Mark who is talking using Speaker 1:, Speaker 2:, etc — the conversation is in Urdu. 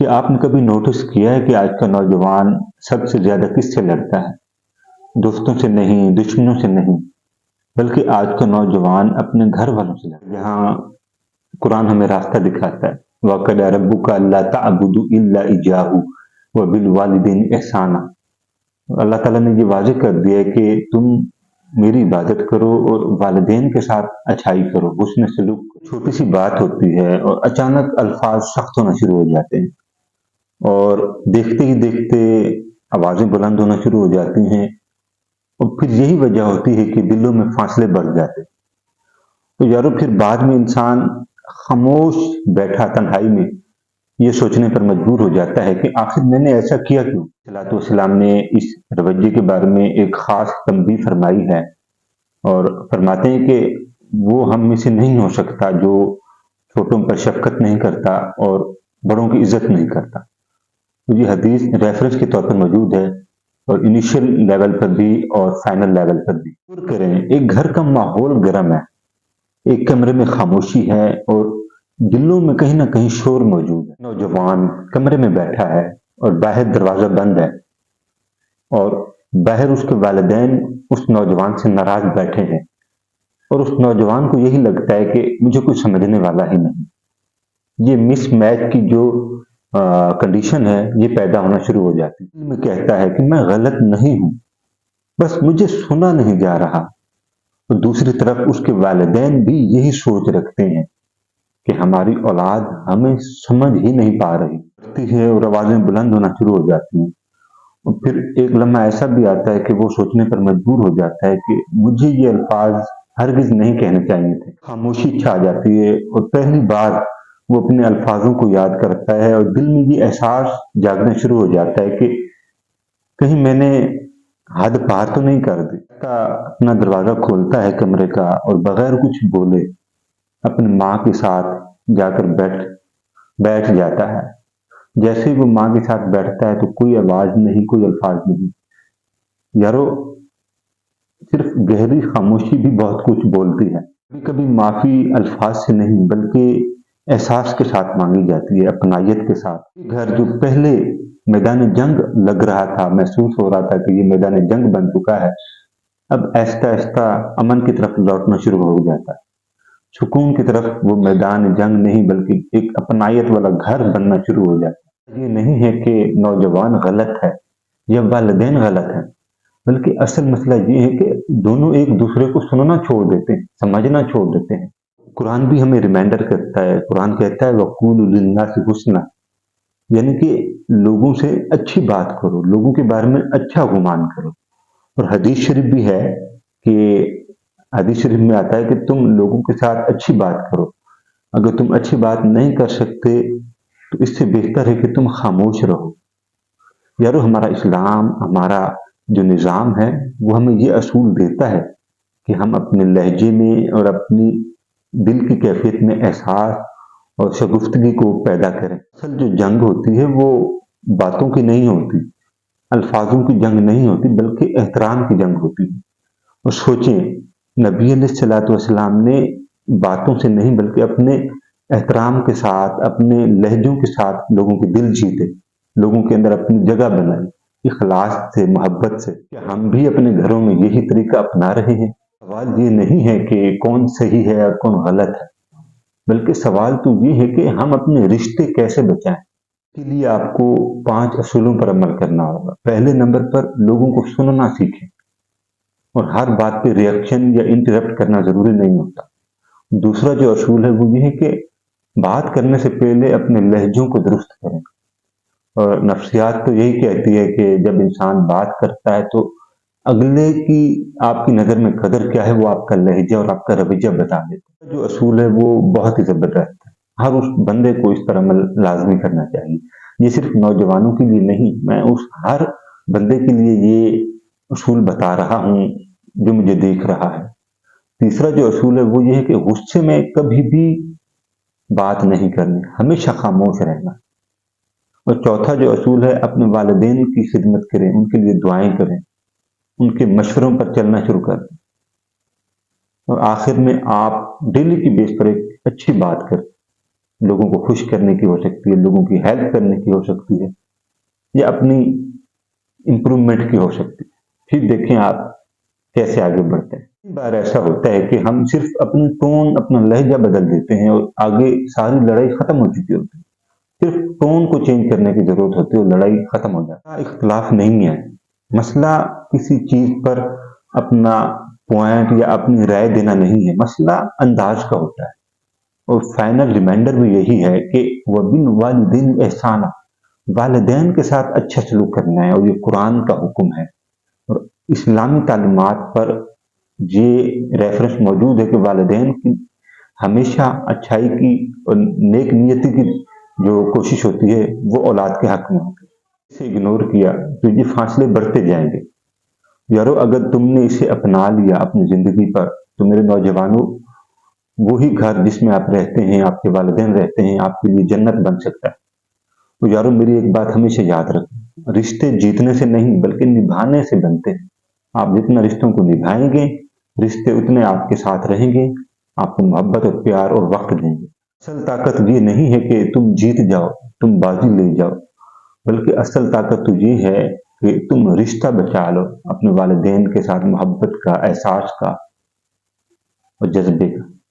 Speaker 1: کہ آپ نے کبھی نوٹس کیا ہے کہ آج کا نوجوان سب سے زیادہ کس سے لڑتا ہے؟ دوستوں سے نہیں، دشمنوں سے نہیں، بلکہ آج کا نوجوان اپنے گھر والوں سے لڑتا ہے۔ جہاں قرآن ہمیں راستہ دکھاتا ہے، وَقَضَىٰ رَبُّكَ أَلَّا تَعْبُدُوا إِلَّا إِيَّاهُ وَبِالْوَالِدَيْنِ إِحْسَانًا۔ اللہ تعالیٰ نے یہ واضح کر دیا ہے کہ تم میری عبادت کرو اور والدین کے ساتھ اچھائی کرو، حسن سلوک کرو۔ چھوٹی سی بات ہوتی ہے اور اچانک الفاظ سخت ہونا شروع ہو جاتے ہیں، اور دیکھتے ہی دیکھتے آوازیں بلند ہونا شروع ہو جاتی ہیں، اور پھر یہی وجہ ہوتی ہے کہ دلوں میں فاصلے بڑھ جاتے ہیں۔ تو یارو پھر بعد میں انسان خاموش بیٹھا تنہائی میں یہ سوچنے پر مجبور ہو جاتا ہے کہ آخر میں نے ایسا کیا کیوں؟ صلاۃ والسلام نے اس رویے کے بارے میں ایک خاص تنبیہ فرمائی ہے، اور فرماتے ہیں کہ وہ ہم میں سے نہیں ہو سکتا جو چھوٹوں پر شفقت نہیں کرتا اور بڑوں کی عزت نہیں کرتا۔ تو یہ حدیث ریفرنس کے طور پر موجود ہے، اور انیشل لیول پر بھی اور فائنل لیول پر بھی۔ غور کریں، ایک گھر کا ماحول گرم ہے، ایک کمرے میں خاموشی ہے اور دلوں میں کہیں نہ کہیں شور موجود ہے۔ نوجوان کمرے میں بیٹھا ہے اور باہر دروازہ بند ہے، اور باہر اس کے والدین اس نوجوان سے ناراض بیٹھے ہیں، اور اس نوجوان کو یہی لگتا ہے کہ مجھے کوئی سمجھنے والا ہی نہیں۔ یہ مس میچ کی جو کنڈیشن ہے یہ پیدا ہونا شروع ہو جاتی ہے۔ دل میں کہتا ہے کہ میں غلط نہیں ہوں، بس مجھے سنا نہیں جا رہا۔ تو دوسری طرف اس کے والدین بھی یہی سوچ رکھتے ہیں کہ ہماری اولاد ہمیں سمجھ ہی نہیں پا رہی ہے، اور آوازیں بلند ہونا شروع ہو جاتی ہیں۔ اور پھر ایک لمحہ ایسا بھی آتا ہے کہ وہ سوچنے پر مجبور ہو جاتا ہے کہ مجھے یہ الفاظ ہرگز نہیں کہنے چاہیے تھے۔ خاموشی چھا جاتی ہے، اور پہلی بار وہ اپنے الفاظوں کو یاد کرتا ہے، اور دل میں یہ احساس جاگنا شروع ہو جاتا ہے کہ کہیں میں نے حد پار تو نہیں کر دی۔ اپنا دروازہ کھولتا ہے کمرے کا، اور بغیر کچھ بولے اپنی ماں کے ساتھ جا کر بیٹھ جاتا ہے۔ جیسے ہی وہ ماں کے ساتھ بیٹھتا ہے تو کوئی آواز نہیں، کوئی الفاظ نہیں۔ یارو صرف گہری خاموشی بھی بہت کچھ بولتی ہے۔ کبھی کبھی معافی الفاظ سے نہیں بلکہ احساس کے ساتھ مانگی جاتی ہے، اپنائیت کے ساتھ۔ گھر جو پہلے میدان جنگ لگ رہا تھا، محسوس ہو رہا تھا کہ یہ میدان جنگ بن چکا ہے، اب آہستہ آہستہ امن کی طرف لوٹنا شروع ہو جاتا ہے۔ سکون کی طرف وہ میدان جنگ نہیں بلکہ ایک اپنائیت والا گھر بننا شروع ہو جاتا ہے۔ یہ نہیں ہے کہ نوجوان غلط ہے یا والدین غلط ہیں، بلکہ اصل مسئلہ یہ ہے کہ دونوں ایک دوسرے کو سننا چھوڑ دیتے ہیں، سمجھنا چھوڑ دیتے ہیں۔ قرآن بھی ہمیں ریمائنڈر کرتا ہے، قرآن کہتا ہے وَقُولُوا لِلنَّاسِ حُسْنًا، یعنی کہ لوگوں سے اچھی بات کرو، لوگوں کے بارے میں اچھا گمان کرو۔ اور حدیث شریف بھی ہے کہ حدیث شریف میں آتا ہے کہ تم لوگوں کے ساتھ اچھی بات کرو۔ اگر تم اچھی بات نہیں کر سکتے تو اس سے بہتر ہے کہ تم خاموش رہو۔ یارو ہمارا اسلام، ہمارا جو نظام ہے وہ ہمیں یہ اصول دیتا ہے کہ ہم اپنے لہجے میں اور اپنی دل کی کیفیت میں احساس اور شگفتگی کو پیدا کریں۔ اصل جو جنگ ہوتی ہے وہ باتوں کی نہیں ہوتی، الفاظوں کی جنگ نہیں ہوتی، بلکہ احترام کی جنگ ہوتی ہے۔ اور سوچیں، نبی علیہ الصلوۃ والسلام نے باتوں سے نہیں بلکہ اپنے احترام کے ساتھ، اپنے لہجوں کے ساتھ لوگوں کے دل جیتے، لوگوں کے اندر اپنی جگہ بنائی، اخلاص سے، محبت سے۔ کیا ہم بھی اپنے گھروں میں یہی طریقہ اپنا رہے ہیں؟ سوال یہ نہیں ہے کہ کون صحیح ہے اور کون غلط ہے، بلکہ سوال تو یہ ہے کہ ہم اپنے رشتے کیسے بچائیں۔ اس کے لیے آپ کو 5 اصولوں پر عمل کرنا ہوگا۔ پہلے نمبر پر لوگوں کو سننا سیکھیں، اور ہر بات پہ ریئیکشن یا انٹرپٹ کرنا ضروری نہیں ہوتا۔ دوسرا جو اصول ہے وہ یہ ہے کہ بات کرنے سے پہلے اپنے لہجوں کو درست کریں۔ اور نفسیات تو یہی کہتی ہے کہ جب انسان بات کرتا ہے تو اگلے کی آپ کی نظر میں قدر کیا ہے وہ آپ کا لہجہ اور آپ کا رویہ بتا دیتا ہے۔ جو اصول ہے وہ بہت ہی زبردست ہے، ہر اس بندے کو اس پر عمل لازمی کرنا چاہیے۔ یہ صرف نوجوانوں کے لیے نہیں، میں اس ہر بندے کے لیے یہ اصول بتا رہا ہوں جو مجھے دیکھ رہا ہے۔ تیسرا جو اصول ہے وہ یہ ہے کہ غصے میں کبھی بھی بات نہیں کرنی، ہمیشہ خاموش رہنا۔ اور چوتھا جو اصول ہے، اپنے والدین کی خدمت کریں، ان کے لیے دعائیں کریں، ان کے مشوروں پر چلنا شروع کر دیں۔ اور آخر میں آپ ڈیلی کی بیس پر ایک اچھی بات کریں، لوگوں کو خوش کرنے کی ہو سکتی ہے، لوگوں کی ہیلپ کرنے کی ہو سکتی ہے، یا اپنی امپروومنٹ کی ہو سکتی ہے۔ پھر دیکھیں آپ کیسے آگے بڑھتے ہیں۔ کئی بار ایسا ہوتا ہے کہ ہم صرف اپنی ٹون، اپنا لہجہ بدل دیتے ہیں اور آگے ساری لڑائی ختم ہو چکی ہوتی ہے۔ صرف ٹون کو چینج کرنے کی ضرورت ہوتی ہے اور لڑائی ختم ہو جاتی ہے۔ اختلاف نہیں ہے، مسئلہ کسی چیز پر اپنا پوائنٹ یا اپنی رائے دینا نہیں ہے، مسئلہ انداز کا ہوتا ہے۔ اور فائنل ریمائنڈر بھی یہی ہے کہ وَبِالْوَالِدَيْنِ احسانا، والدین کے ساتھ اچھا سلوک کرنا ہے، اور یہ قرآن کا حکم ہے، اور اسلامی تعلیمات پر یہ ریفرنس موجود ہے کہ والدین کی ہمیشہ اچھائی کی اور نیک نیتی کی جو کوشش ہوتی ہے وہ اولاد کے حق میں ہوتی ہے۔ اسے اگنور کیا تو یہ فاصلے بڑھتے جائیں گے۔ یارو اگر تم نے اسے اپنا لیا اپنی زندگی پر تو میرے نوجوانوں، وہی گھر جس میں آپ رہتے ہیں، آپ کے والدین رہتے ہیں، آپ کے لیے جنت بن سکتا ہے۔ تو یارو میری ایک بات ہمیشہ یاد رکھیں، رشتے جیتنے سے نہیں بلکہ نبھانے سے بنتے ہیں۔ آپ جتنا رشتوں کو نبھائیں گے، رشتے اتنے آپ کے ساتھ رہیں گے، آپ کو محبت اور پیار اور وقت دیں گے۔ اصل طاقت یہ نہیں ہے کہ تم جیت جاؤ، تم بازی لے جاؤ، بلکہ اصل طاقت تو یہ ہے کہ تم رشتہ بچا لو، اپنے والدین کے ساتھ محبت کا، احساس کا اور جذبے کا۔